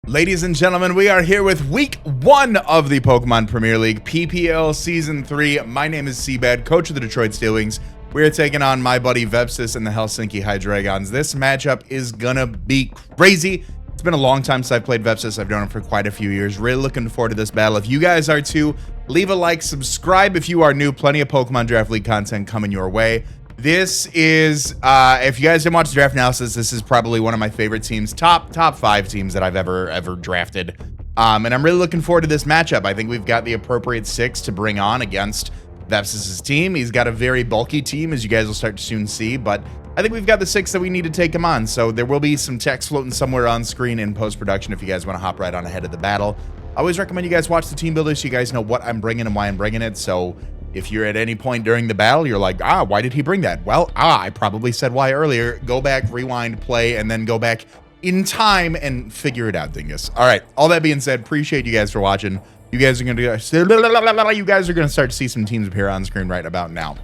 Ladies and gentlemen, we are here with week 1 of the Pokemon Premier League PPL Season 3. My name is CBAD, coach of the Detroit Steelwings. We're taking on my buddy Vepsis and the Helsinki Hydreigons. This matchup is gonna be crazy. It's been a long time since I've played Vepsis. I've known him for quite a few years. Really looking forward to this battle. If you guys are too, leave a like, subscribe if you are new. Plenty of Pokemon Draft League content coming your way. This is, if you guys didn't watch Draft Analysis, this is probably one of my favorite teams, top 5 teams that I've ever drafted. And I'm really looking forward to this matchup. I think we've got the appropriate 6 to bring on against Vepsis' team. He's got a very bulky team, as you guys will start to soon see, but I think we've got the 6 that we need to take him on. So there will be some text floating somewhere on screen in post-production if you guys want to hop right on ahead of the battle. I always recommend you guys watch the team builder so you guys know what I'm bringing and why I'm bringing it. So if you're at any point during the battle, you're like, why did he bring that? Well, I probably said why earlier. Go back, rewind, play, and then go back in time and figure it out, dingus. All right, all that being said, appreciate you guys for watching. You guys are gonna start to see some teams appear on screen right about now.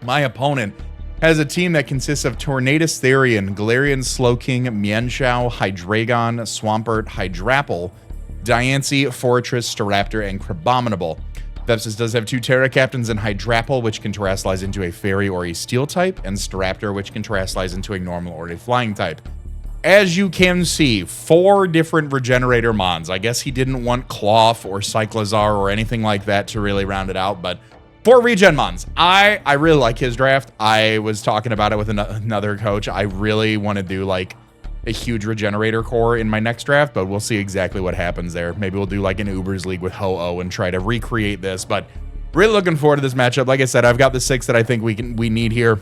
My opponent has a team that consists of Tornadus Therian, Galarian Slowking, Mienshao, Hydreigon, Swampert, Hydrapple, Diancie, Fortress, Staraptor, and Crabominable. Vepsis does have 2 Terra Captains in Hydrapple, which can Terrasilize into a Fairy or a Steel type, and Staraptor, which can Terrasilize into a Normal or a Flying type. As you can see, 4 different Regenerator mons. I guess he didn't want Cloth or Cyclizar or anything like that to really round it out, but 4 regen mons. I really like his draft. I was talking about it with another coach. I really want to do like a huge Regenerator core in my next draft, but we'll see exactly what happens there. Maybe we'll do like an Ubers League with Ho-Oh and try to recreate this, but really looking forward to this matchup. Like I said, I've got the 6 that I think we need here.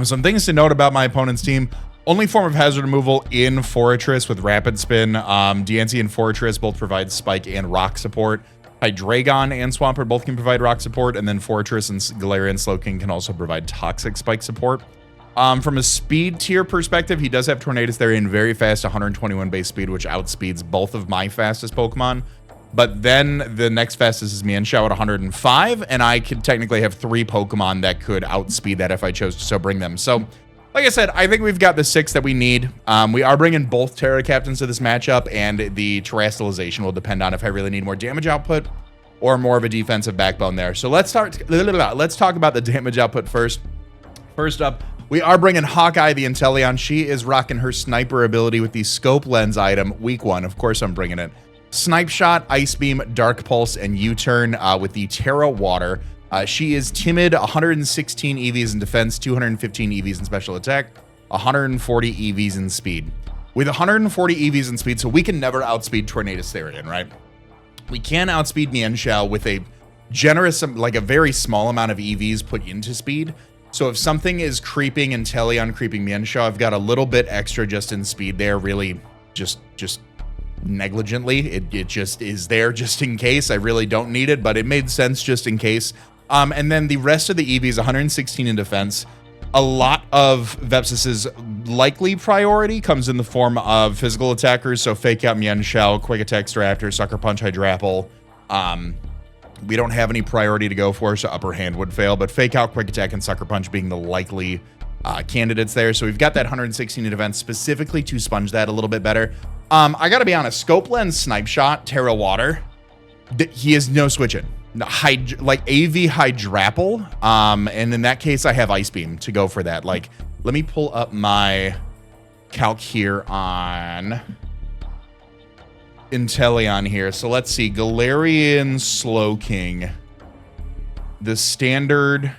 Some things to note about my opponent's team. Only form of hazard removal in Fortress with Rapid Spin. Diancie and Fortress both provide Spike and Rock support. Hydreigon and Swampert both can provide Rock support, and then Fortress and Galarian Slowking can also provide Toxic Spike support. From a speed tier perspective, he does have Tornadus Therian, very fast, 121 base speed, which outspeeds both of my fastest Pokemon. But then the next fastest is Mienshao at 105, and I could technically have 3 Pokemon that could outspeed that if I chose to so bring them. So, like I said, I think we've got the 6 that we need. We are bringing both Terra Captains to this matchup, and the Terrastalization will depend on if I really need more damage output or more of a defensive backbone there. So let's talk about the damage output first. First up, we are bringing Hawkeye the Inteleon. She is rocking her sniper ability with the Scope Lens item, week 1. Of course, I'm bringing it. Snipe Shot, Ice Beam, Dark Pulse, and U-Turn with the Terra Water. She is timid, 116 EVs in defense, 215 EVs in special attack, 140 EVs in speed. With 140 EVs in speed, so we can never outspeed Tornadus Therian, right? We can outspeed Mienshao with a generous, like a very small amount of EVs put into speed. So if something is creeping Inteleon, creeping Mienshao, I've got a little bit extra just in speed there, really just negligently. It just is there just in case. I really don't need it, but it made sense just in case. And then the rest of the EVs, 116 in defense. A lot of Vepsis' likely priority comes in the form of physical attackers, so Fake Out Mienshao, Quick Attack Staraptor, Sucker Punch Hydrapple. We don't have any priority to go for, so Upper Hand would fail, but Fake Out, Quick Attack, and Sucker Punch being the likely candidates there. So we've got that 116 in defense specifically to sponge that a little bit better. I gotta be honest, Scope Lens, Snipe Shot, Terra Water, he is no switching. Like AV Hydrapple, and in that case, I have Ice Beam to go for that. Like, let me pull up my calc here on Inteleon here. So let's see, Galarian Slowking, the standard,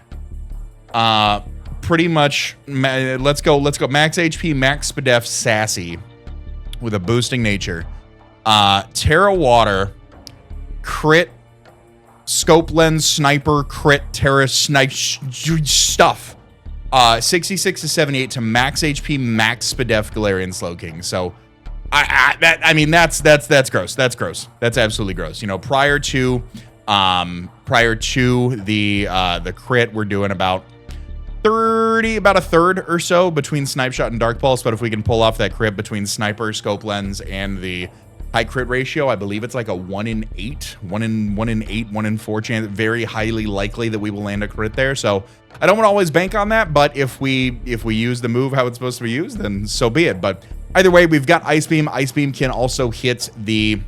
pretty much. Let's go. Max HP, Max SPDF, Sassy, with a boosting nature. Terra Water, crit. Scope Lens, Sniper, Crit, Terra, Snipe stuff. 66 to 78 to Max HP, Max SPDF, Galarian Slowking. So, I mean, that's gross. That's gross. That's absolutely gross. You know, prior to the crit, we're doing about a third or so between Snipe Shot and Dark Pulse. But if we can pull off that crit between Sniper, Scope Lens, and the high crit ratio, I believe it's like a 1 in 8, 1 in 8, 1 in 4 chance. Very highly likely that we will land a crit there. So I don't want to always bank on that, but if we use the move how it's supposed to be used, then so be it. But Either way, we've got Ice Beam. Ice Beam can also hit the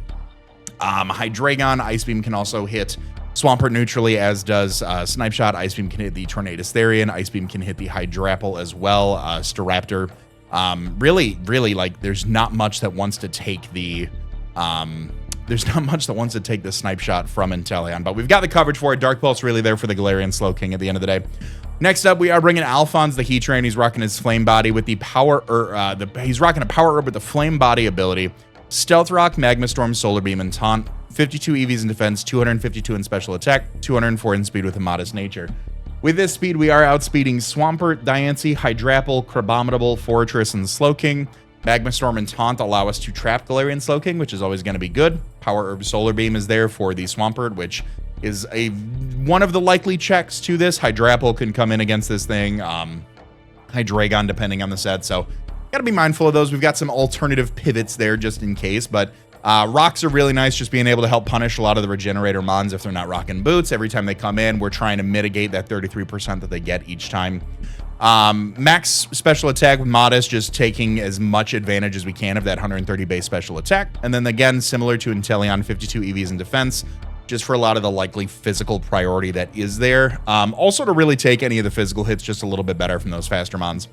Hydreigon. Ice Beam can also hit Swampert neutrally, as does Snipe Shot. Ice Beam can hit the Tornadus Therian. Ice Beam can hit the Hydrapple as well. Staraptor. Really, like, there's not much that wants to take the Snipe Shot from Inteleon, but we've got the coverage for it. Dark Pulse really there for the Galarian Slowking at the end of the day. Next up, we are bringing Alphonse the Heatran. He's rocking his Flame Body with the Power, he's rocking a Power Herb with the Flame Body ability. Stealth Rock, Magma Storm, Solar Beam, and Taunt. 52 EVs in defense, 252 in special attack, 204 in speed with a modest nature. With this speed, we are outspeeding Swampert, Diancie, Hydrapple, Crabominable, Fortress, and Slowking. Magma Storm and Taunt allow us to trap Galarian Slowking, which is always going to be good. Power Herb Solar Beam is there for the Swampert, which is one of the likely checks to this. Hydrapple can come in against this thing. Hydreigon, depending on the set. So, got to be mindful of those. We've got some alternative pivots there just in case, but rocks are really nice, just being able to help punish a lot of the Regenerator mons if they're not rocking boots. Every time they come in, we're trying to mitigate that 33% that they get each time. Max special attack with Modest, just taking as much advantage as we can of that 130 base special attack. And then again, similar to Inteleon, 52 EVs in defense, just for a lot of the likely physical priority that is there. Also to really take any of the physical hits just a little bit better from those faster mons.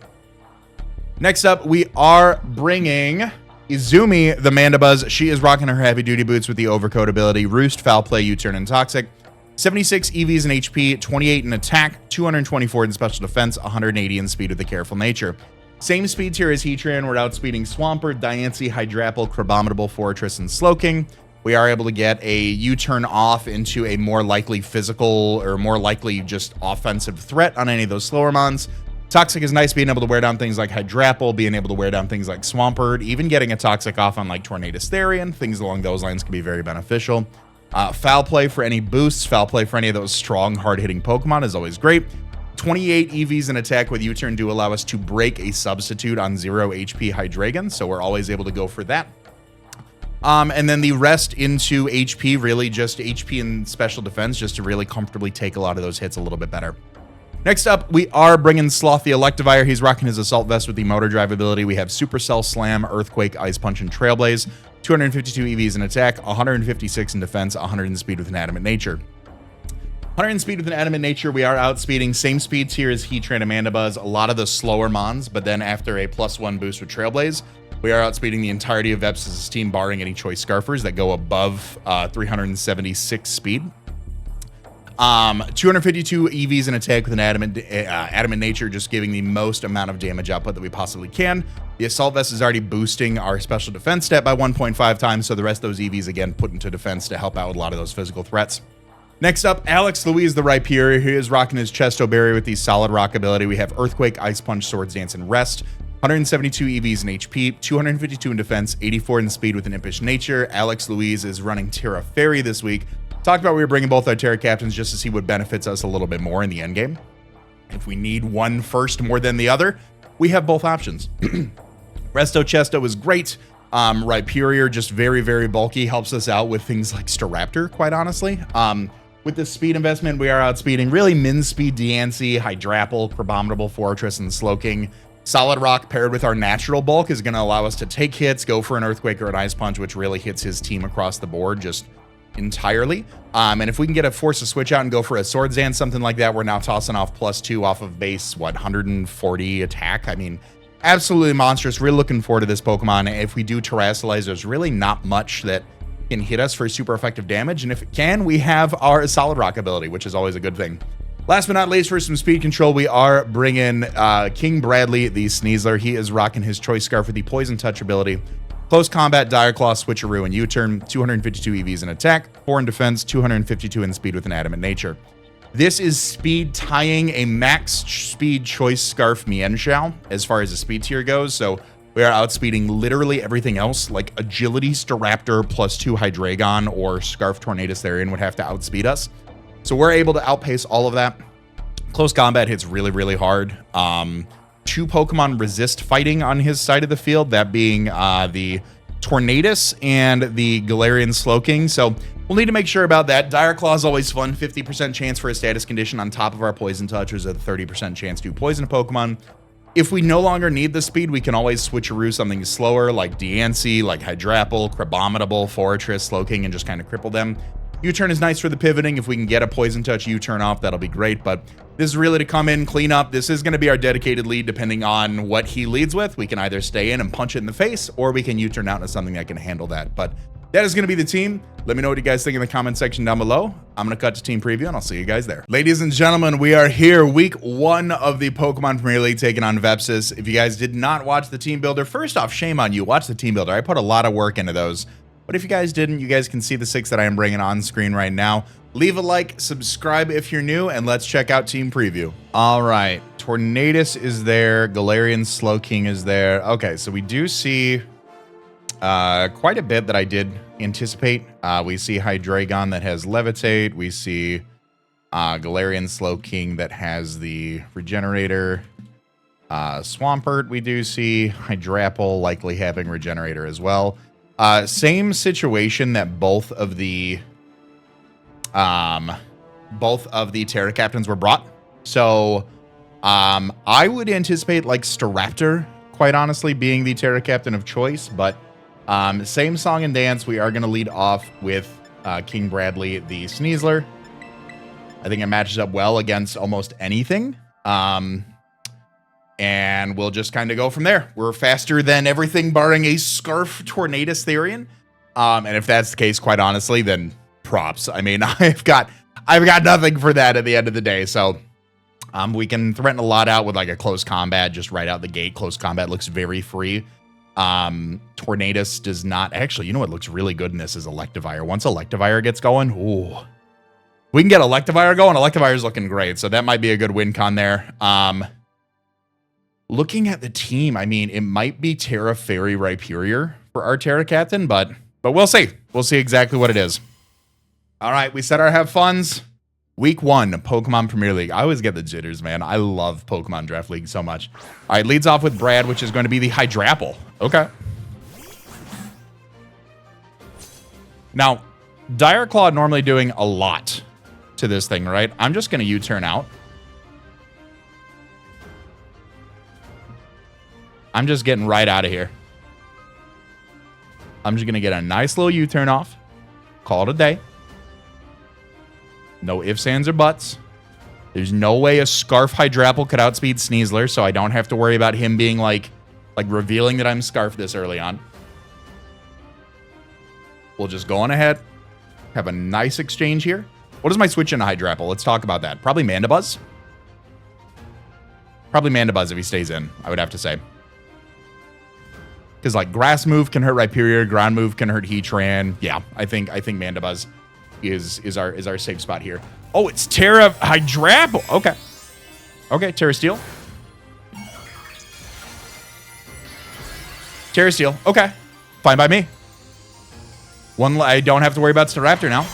Next up, we are bringing Izumi, the Mandibuzz. She is rocking her heavy duty boots with the Overcoat ability, Roost, Foul Play, U-Turn, and Toxic. 76 EVs in HP, 28 in attack, 224 in special defense, 180 in speed with the Careful Nature. Same speed tier as Heatran. We're outspeeding Swampert, Diancie, Hydrapple, Crabominable, Fortress, and Slowking. We are able to get a U-turn off into a more likely physical or more likely just offensive threat on any of those slower mons. Toxic is nice, being able to wear down things like Hydrapple, being able to wear down things like Swampert, even getting a Toxic off on like Tornadus Therian. Things along those lines can be very beneficial. Foul Play for any boosts, Foul Play for any of those strong, hard-hitting Pokemon is always great. 28 EVs in attack with U-turn do allow us to break a substitute on 0 HP Hydreigon, so we're always able to go for that. And then the rest into HP, really just HP and special defense, just to really comfortably take a lot of those hits a little bit better. Next up, we are bringing Sloth the Electivire. He's rocking his Assault Vest with the Motor Drive ability. We have Supercell, Slam, Earthquake, Ice Punch, and Trailblaze. 252 EVs in attack, 156 in defense, 100 in speed with an Adamant Nature. 100 in speed with an Adamant Nature, we are outspeeding. Same speed tier as Heatran and Mandibuzz. A lot of the slower mons, but then after a +1 boost with Trailblaze, we are outspeeding the entirety of Vepsis' team, barring any choice Scarfers that go above 376 speed. 252 EVs in attack with an Adamant Nature, just giving the most amount of damage output that we possibly can. The Assault Vest is already boosting our special defense stat by 1.5 times, so the rest of those EVs, again, put into defense to help out with a lot of those physical threats. Next up, Alex Louise, the Rhyperior. He is rocking his Chesto Berry with the Solid Rock ability. We have Earthquake, Ice Punch, Swords Dance, and Rest. 172 EVs in HP, 252 in defense, 84 in speed with an Impish Nature. Alex Louise is running Terra Fairy this week. Talked about we were bringing both our Terra Captains just to see what benefits us a little bit more in the endgame. If we need one first more than the other, we have both options. Resto Chesto is great. Rhyperior, just very, very bulky, helps us out with things like Staraptor, quite honestly. With the speed investment, we are outspeeding really min speed Diancie, Hydrapple, Crabominable, Fortress, and Slowking. Solid Rock paired with our natural bulk is going to allow us to take hits, go for an Earthquake or an Ice Punch, which really hits his team across the board just entirely. And if we can get a force to switch out and go for a Swords Dance, something like that, we're now tossing off +2 off of base, 140 attack. I mean, absolutely monstrous. Really looking forward to this Pokemon. If we do Terrasilize, there's really not much that can hit us for super effective damage. And if it can, we have our Solid Rock ability, which is always a good thing. Last but not least, for some speed control, we are bringing King Bradley, the Sneasler. He is rocking his Choice Scarf with the Poison Touch ability. Close Combat, Dire Claw, Switcheroo, and U-Turn. 252 EVs in attack, 4 in defense, 252 in speed with an Adamant Nature. This is speed tying a max speed Choice Scarf Mienshao as far as the speed tier goes. So we are outspeeding literally everything else, like Agility Staraptor +2 Hydreigon or Scarf Tornadus Therian would have to outspeed us. So we're able to outpace all of that. Close Combat hits really, really hard. 2 Pokemon resist fighting on his side of the field, that being the Tornadus and the Galarian Slowking. So we'll need to make sure about that. Dire Claw is always fun. 50% chance for a status condition on top of our Poison Touch, or a 30% chance to poison a Pokemon. If we no longer need the speed, we can always switcheroo something slower like Diancie, like Hydrapple, Crabominable, Fortress, Slowking, and just kind of cripple them. U-turn is nice for the pivoting. If we can get a Poison Touch U-turn off, that'll be great. But this is really to come in, clean up. This is going to be our dedicated lead depending on what he leads with. We can either stay in and punch it in the face, or we can U-turn out into something that can handle that. But that is going to be the team. Let me know what you guys think in the comment section down below. I'm going to cut to team preview, and I'll see you guys there. Ladies and gentlemen, we are here. Week 1 of the Pokemon Premier League taking on Vepsis. If you guys did not watch the team builder, first off, shame on you. Watch the team builder. I put a lot of work into those. But if you guys didn't, you guys can see the 6 that I am bringing on screen right now. Leave a like, subscribe if you're new, and let's check out team preview. All right. Tornadus is there. Galarian Slowking is there. Okay, so we do see quite a bit that I did anticipate. We see Hydreigon that has Levitate. We see Galarian Slowking that has the Regenerator. Swampert, we do see Hydrapple likely having Regenerator as well. Same situation that both of the Terra Captains were brought. So I would anticipate like Staraptor, quite honestly, being the Terra Captain of choice, but same song and dance. We are going to lead off with King Bradley, the Sneasler. I think it matches up well against almost anything. And we'll just kind of go from there. We're faster than everything barring a Scarf Tornadus Therian. And if that's the case, quite honestly, then props. I mean, I've got nothing for that at the end of the day. So we can threaten a lot out with like a close combat just right out the gate. Close combat looks very free. Tornadus does not actually, you know what looks really good in this is Electivire. Once Electivire gets going, ooh, we can get Electivire going. Electivire's looking great. So that might be a good win con there. Looking at the team, I mean, it might be Terra Fairy Rhyperior for our Terra Captain, but we'll see. We'll see exactly what it is. All right, we set our have funs. Week 1, Pokemon Premier League. I always get the jitters, man. I love Pokemon Draft League so much. All right, leads off with Brad, which is going to be the Hydrapple. Okay. Now, Dire Claw normally doing a lot to this thing, right? I'm just going to U-turn out. I'm just getting right out of here. I'm just going to get a nice little U-turn off. Call it a day. No ifs, ands, or buts. There's no way a Scarf Hydrapple could outspeed Sneasler, so I don't have to worry about him being like revealing that I'm Scarf this early on. We'll just go on ahead. Have a nice exchange here. What is my switch into Hydrapple? Let's talk about that. Probably Mandibuzz. Probably Mandibuzz if he stays in, I would have to say. Because like grass move can hurt Rhyperior, ground move can hurt Heatran. Yeah, I think Mandibuzz is our safe spot here. Oh, it's Terra Hydrapple. Okay. Okay, Terra Steel. Terra Steel. Okay. Fine by me. I don't have to worry about Staraptor now.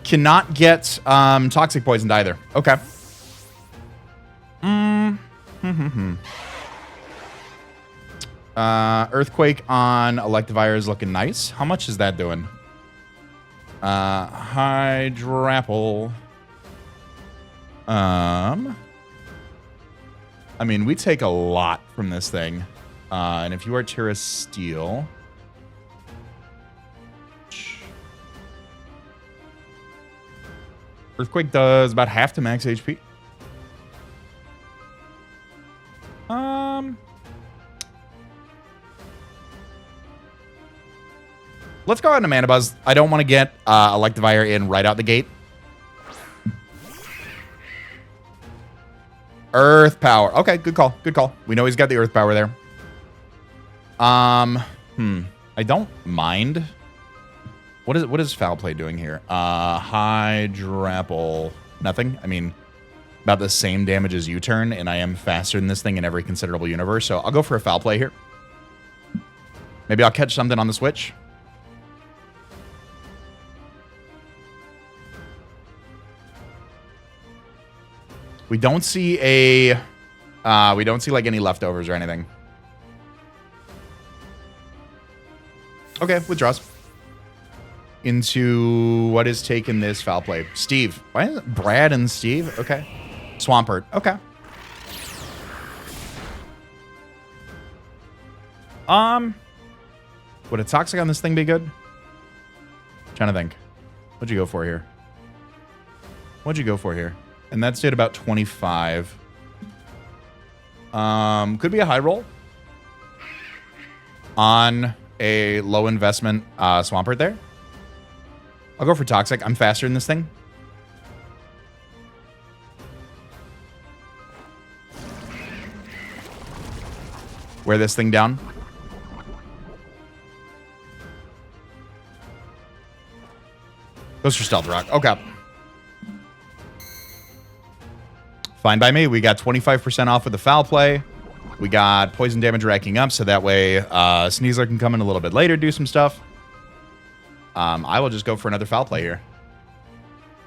Cannot get Toxic Poisoned either. Okay. Earthquake on Electivire is looking nice. How much is that doing? Hydrapple. I mean, we take a lot from this thing. And if you are Terra Steel... Earthquake does about half to max HP. Let's go ahead and Mandibuzz. I don't want to get Electivire in right out the gate. Earth Power. Okay, good call. Good call. We know he's got the Earth Power there. I don't mind. What is Foul Play doing here? Hydrapple. Nothing. I mean, about the same damage as U-turn, and I am faster than this thing in every considerable universe, so I'll go for a Foul Play here. Maybe I'll catch something on the switch. We don't see like any leftovers or anything. Okay, withdraws. into what is taking this foul play. Steve. Why is it Brad and Steve? Okay. Swampert. Okay. Would a toxic on this thing be good? Trying to think. What'd you go for here? What'd you go for here? And that stayed about 25. Could be a high roll on a low investment Swampert there. I'll go for toxic. I'm faster than this thing. Wear this thing down. Goes for Stealth Rock. Okay. Fine by me. We got 25% off with the foul play. We got poison damage racking up, so that way Sneasler can come in a little bit later, do some stuff. I will just go for another foul play here.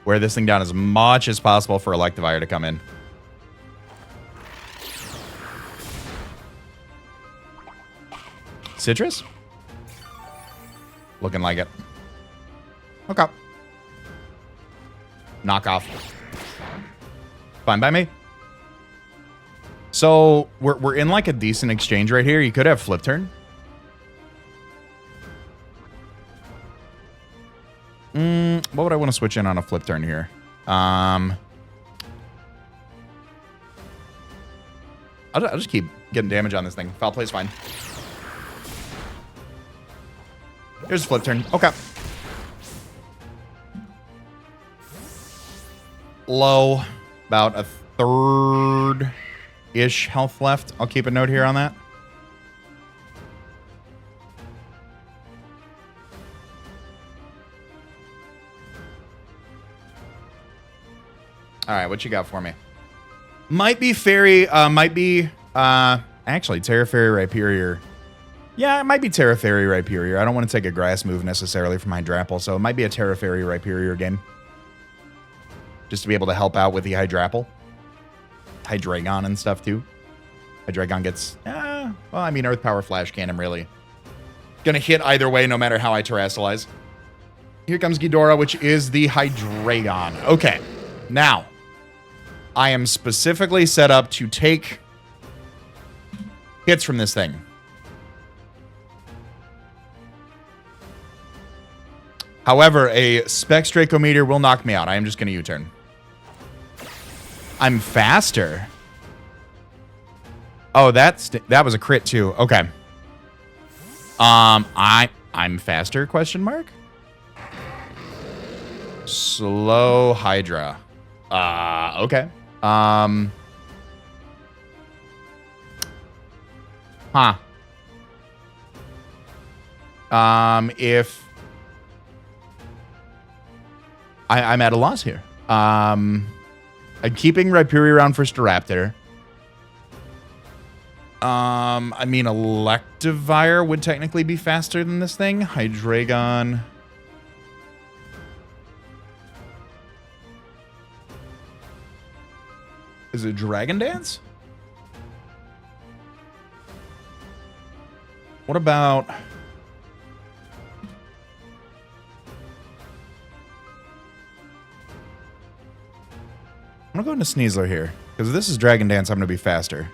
Wear this thing down as much as possible for Electivire to come in. Citrus? Looking like it. Okay. Knockoff. Fine by me. So, we're in like a decent exchange right here. You could have flip turn. What would I want to switch in on a flip turn here? I'll just keep getting damage on this thing. Foul play's fine. Here's a flip turn. Okay. Low. About a third-ish health left. I'll keep a note here on that. All right, what you got for me? Might be Fairy, actually, Terra Fairy Rhyperior. Yeah, it might be Terra Fairy Rhyperior. I don't want to take a grass move necessarily from Hydrapple, so it might be a Terra Fairy Rhyperior game. Just to be able to help out with the Hydrapple. Hydreigon and stuff, too. Hydreigon gets, well, I mean, Earth Power Flash Cannon, really. Gonna hit either way, no matter how I Terrasilize. Here comes Ghidorah, which is the Hydreigon. Okay, now, I am specifically set up to take hits from this thing. However, a Specs Dracometer will knock me out. I am just going to U-turn. I'm faster. Oh, that was a crit too. Okay. I'm faster, question mark? Slow Hydra. Okay. If I'm at a loss here. I'm keeping Rhyperior around for Staraptor. I mean, Electivire would technically be faster than this thing. Hydreigon. Is it Dragon Dance? What about... I'm going to go into Sneasler here. Because if this is Dragon Dance, I'm going to be faster.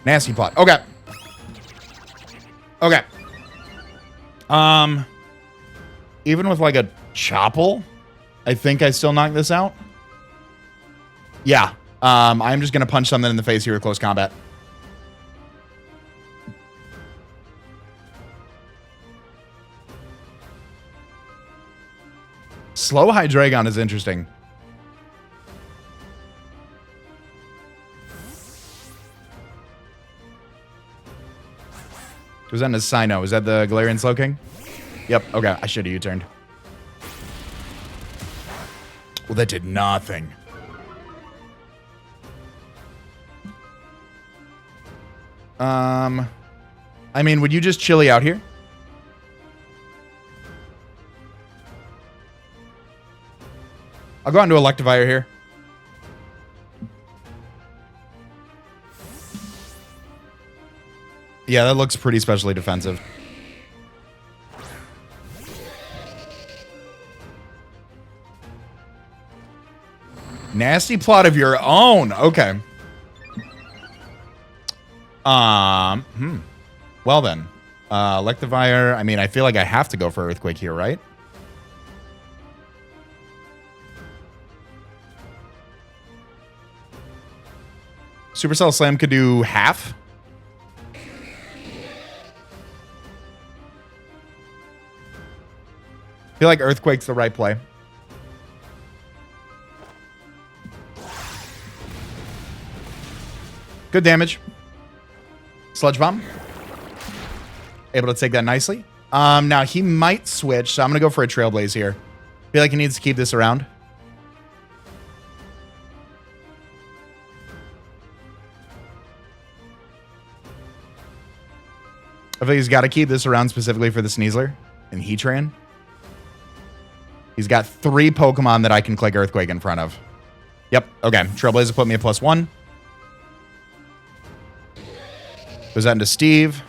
Nasty Plot. Okay. Okay. Even with like a Chople, I think I still knock this out. Yeah. I'm just going to punch something in the face here with close combat. Slow Hydreigon is interesting. Was that in a Sino? Is that the Galarian Slowking? Yep. Okay. I should have U-turned. Well, that did nothing. I mean, would you just chilly out here? I'll go on to Electivire here. Yeah, that looks pretty specially defensive. Nasty plot of your own. Okay. Well then. Electivire. I mean, I feel like I have to go for Earthquake here, right? Supercell Slam could do half. I feel like Earthquake's the right play. Good damage. Sludge Bomb. Able to take that nicely. Now he might switch, so I'm going to go for a Trailblaze here. Feel like he needs to keep this around. I think he's got to keep this around specifically for the Sneasler and Heatran. He's got 3 Pokemon that I can click Earthquake in front of. Yep. Okay. Trailblazer put me at +1. Goes out into Steve.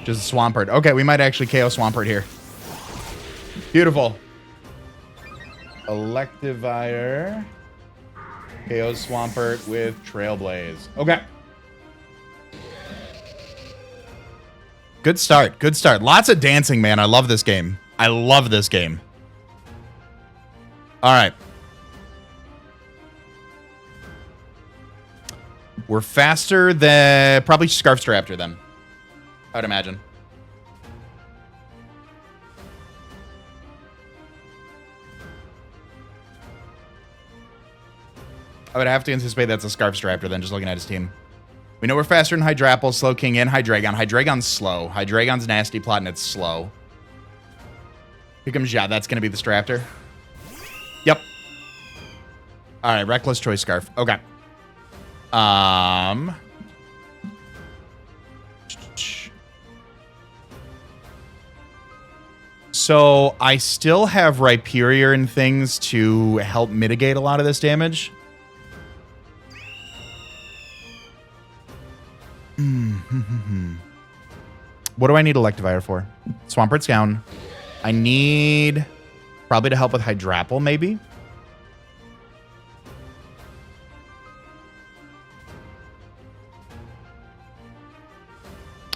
Just Swampert. Okay, we might actually KO Swampert here. Beautiful. Electivire. KO Swampert with Trailblaze. Okay. Good start. Good start. Lots of dancing, man. I love this game. I love this game. All right. We're faster than probably Scarf's Raptor then. I would imagine. I would have to anticipate that's a Scarf's Raptor then, just looking at his team. We know we're faster than Hydrapple, Slowking, and Hydreigon. Hydreigon's slow. Hydreigon's nasty plot, and it's slow. Here comes Yeah, that's going to be the Straptor. Yep. All right, reckless choice Scarf. Okay. So I still have Rhyperior and things to help mitigate a lot of this damage. What do I need Electivire for? Swampert's down. I need probably to help with Hydrapple, maybe.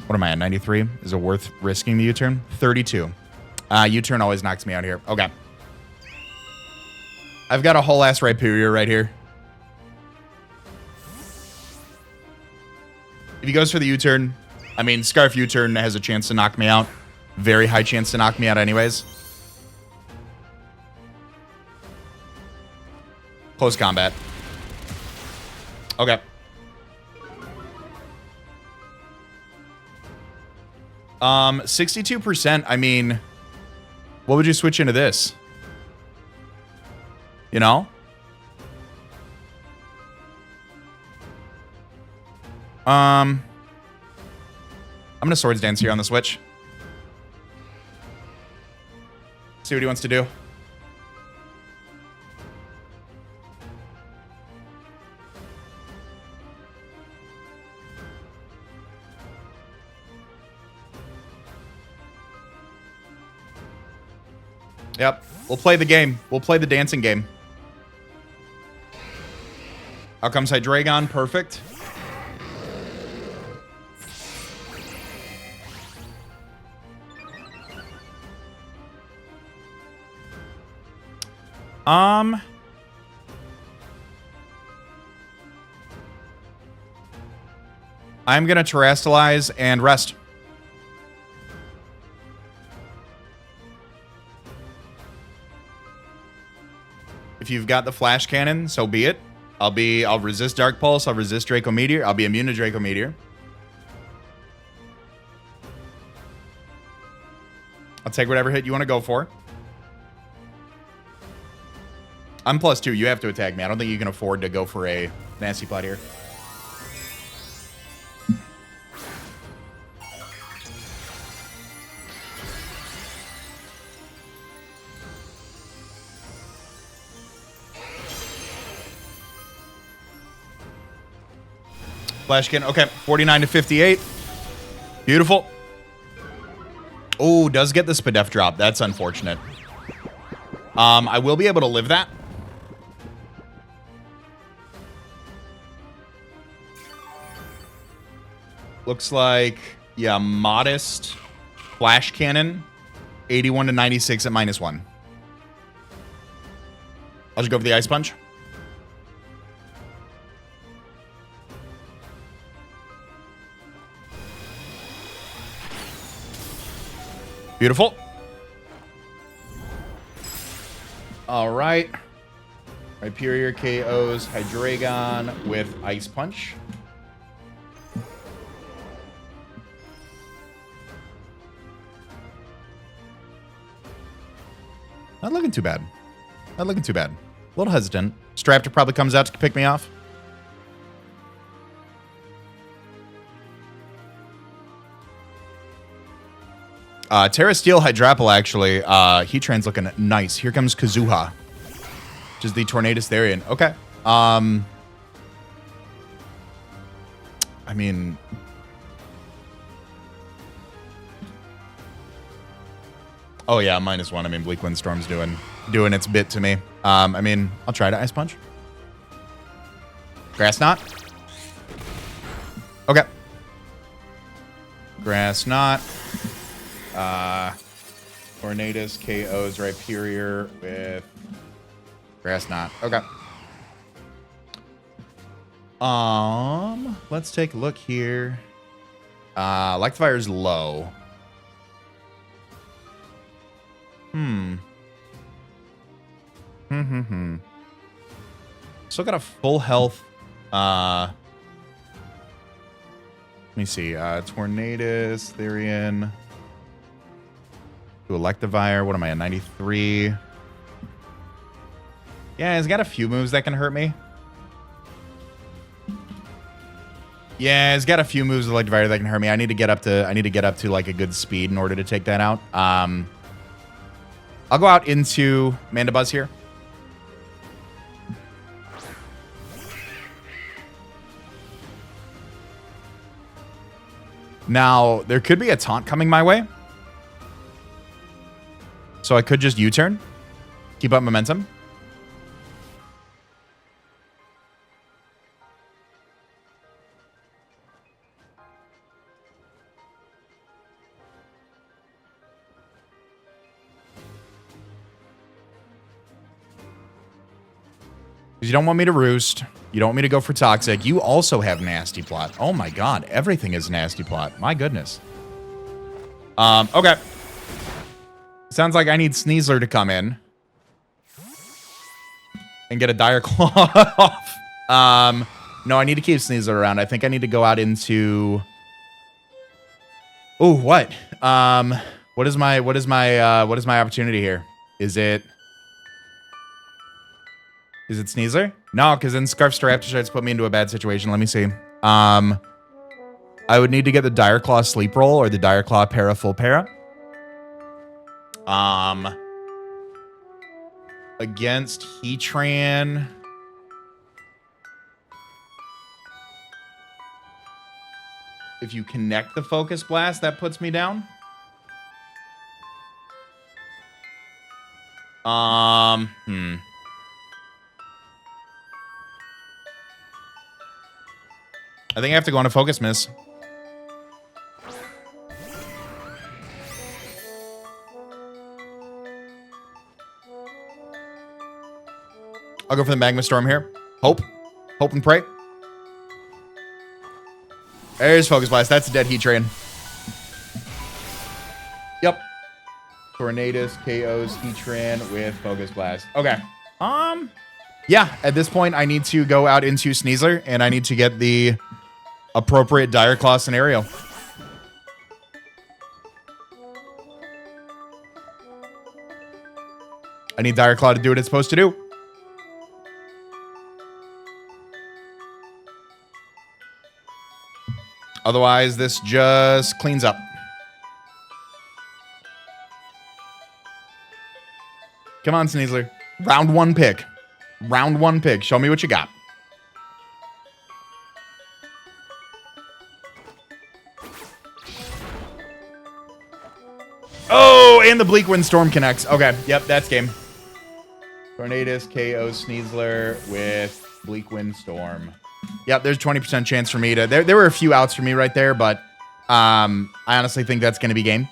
What am I at? 93? Is it worth risking the U-turn? 32. U-turn always knocks me out here. Okay. I've got a whole ass Rhyperior right here. If he goes for the U-turn, I mean, Scarf U-turn has a chance to knock me out. Very high chance to knock me out anyways. Close combat. Okay. 62%, I mean, what would you switch into this? You know? I'm gonna Swords Dance here on the Switch. See what he wants to do. Yep. We'll play the game. We'll play the dancing game. Out comes Hydreigon. Perfect. I'm going to Terrastallize and rest. If you've got the Flash Cannon, so be it. I'll resist Dark Pulse, I'll resist Draco Meteor, I'll be immune to Draco Meteor. I'll take whatever hit you want to go for. I'm +2. You have to attack me. I don't think you can afford to go for a nasty plot here. Flashkin. Okay, 49 to 58. Beautiful. Oh, does get the Spadef drop. That's unfortunate. I will be able to live that. Looks like, yeah, modest flash cannon. 81 to 96 at -1. I'll just go for the ice punch. Beautiful. All right. Rhyperior KOs Hydreigon with Ice Punch. Not looking too bad. Not looking too bad. A little hesitant. Straptor probably comes out to pick me off. Terra Steel Hydrapple, actually. Heatran's looking nice. Here comes Kazuha, which is the Tornadus Therian. Okay. I mean... Oh, yeah, -1. I mean, Bleak Windstorm's doing its bit to me. I mean, I'll try to Ice Punch. Grass Knot. Okay. Grass Knot. Tornadus KOs Rhyperior with Grass Knot. Okay. Let's take a look here. Electivire's low. Still got a full health. Let me see. Tornadus, Therian. To Electivire. What am I at? 93. Yeah, he's got a few moves that can hurt me. Yeah, he's got a few moves with Electivire that can hurt me. I need to get up to like a good speed in order to take that out. I'll go out into Mandibuzz here. Now, there could be a taunt coming my way. So I could just U-turn. Keep up momentum. Because you don't want me to roost. You don't want me to go for Toxic. You also have Nasty Plot. Oh my god. Everything is Nasty Plot. My goodness. Okay. Sounds like I need Sneasler to come in. And get a Dire Claw off. No, I need to keep Sneasler around. I think I need to go out into... Oh, what? What is my opportunity here? Is it Sneasler? No, because then Scarf Staraptor tries to put me into a bad situation. Let me see. I would need to get the Dire Claw Sleep Roll or the Dire Claw Para Full Para. Against Heatran. If you connect the Focus Blast, that puts me down. I think I have to go on a Focus Miss. I'll go for the Magma Storm here. Hope and pray. There's Focus Blast. That's a dead Heatran. Yep. Tornadus KOs Heatran with Focus Blast. Okay. Yeah, at this point, I need to go out into Sneasler, and I need to get the appropriate Dire Claw scenario. I need Dire Claw to do what it's supposed to do. Otherwise, this just cleans up. Come on, Sneasler. Round one pick. Round one pick. Show me what you got. Oh, and the Bleak Windstorm connects. Okay, yep, that's game. Tornadus KO Sneasler with Bleak Windstorm. Yep, there's 20% chance for me to... There were a few outs for me right there, but I honestly think that's going to be game.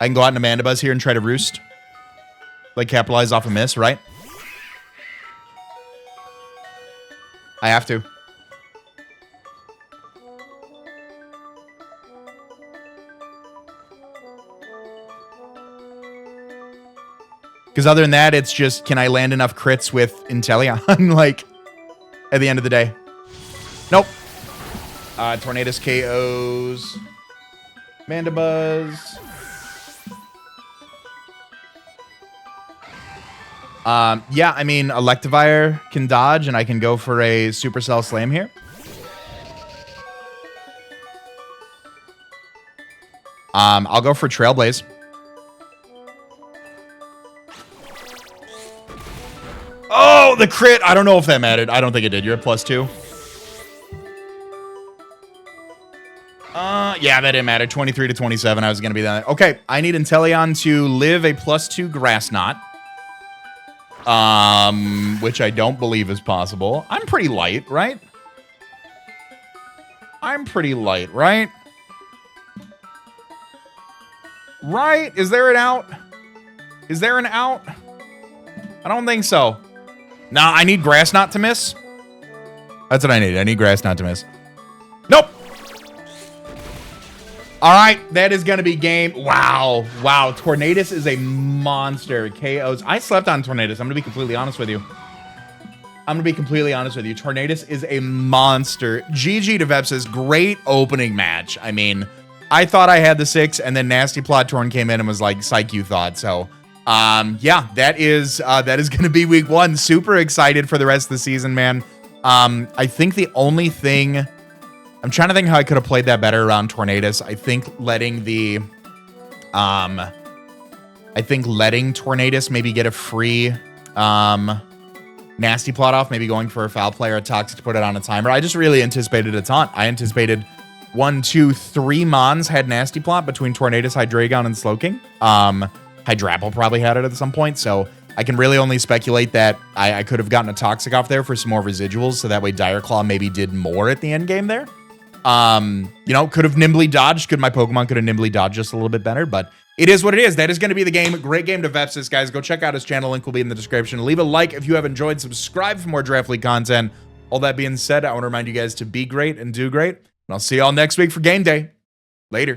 I can go out into Mandibuzz here and try to roost. Like, capitalize off a miss, right? I have to. Because other than that, it's just, can I land enough crits with Inteleon, like, at the end of the day? Nope. Tornadus KOs. Mandibuzz. Yeah, I mean, Electivire can dodge, and I can go for a Supercell Slam here. I'll go for Trailblaze. Oh, the crit! I don't know if that mattered. I don't think it did. You're at +2. Yeah, that didn't matter. 23 to 27. I was going to be that. Okay, I need Inteleon to live a +2 Grass Knot. Which I don't believe is possible. I'm pretty light, right? I'm pretty light, right? Right? Is there an out? Is there an out? I don't think so. Nah, I need Grass Knot to miss. That's what I need. I need Grass Knot to miss. Nope. All right, that is going to be game. Wow. Wow. Tornadus is a monster. KOs. I slept on Tornadus. I'm going to be completely honest with you. Tornadus is a monster. GG to Vepsis. Great opening match. I mean, I thought I had the 6, and then Nasty Plot Torn came in and was like, psych, you thought. So, yeah, that is going to be week 1. Super excited for the rest of the season, man. I think the only thing... I'm trying to think how I could have played that better around Tornadus. I think letting Tornadus maybe get a free Nasty Plot off, maybe going for a Foul Play or a Toxic to put it on a timer. I just really anticipated a taunt. I anticipated 1, 2, 3 Mons had Nasty Plot between Tornadus, Hydreigon, and Slowking. Hydrapple probably had it at some point, so I can really only speculate that I could have gotten a Toxic off there for some more residuals, so that way Dire Claw maybe did more at the end game there. You know, could have nimbly dodged. My Pokemon could have nimbly dodged just a little bit better, but it is what it is. That is going to be the game. Great game to Vepsis, guys. Go check out his channel. Link will be in the description. Leave a like if you have enjoyed. Subscribe for more Draft League content. All that being said, I want to remind you guys to be great and do great. And I'll see y'all next week for game day. Later.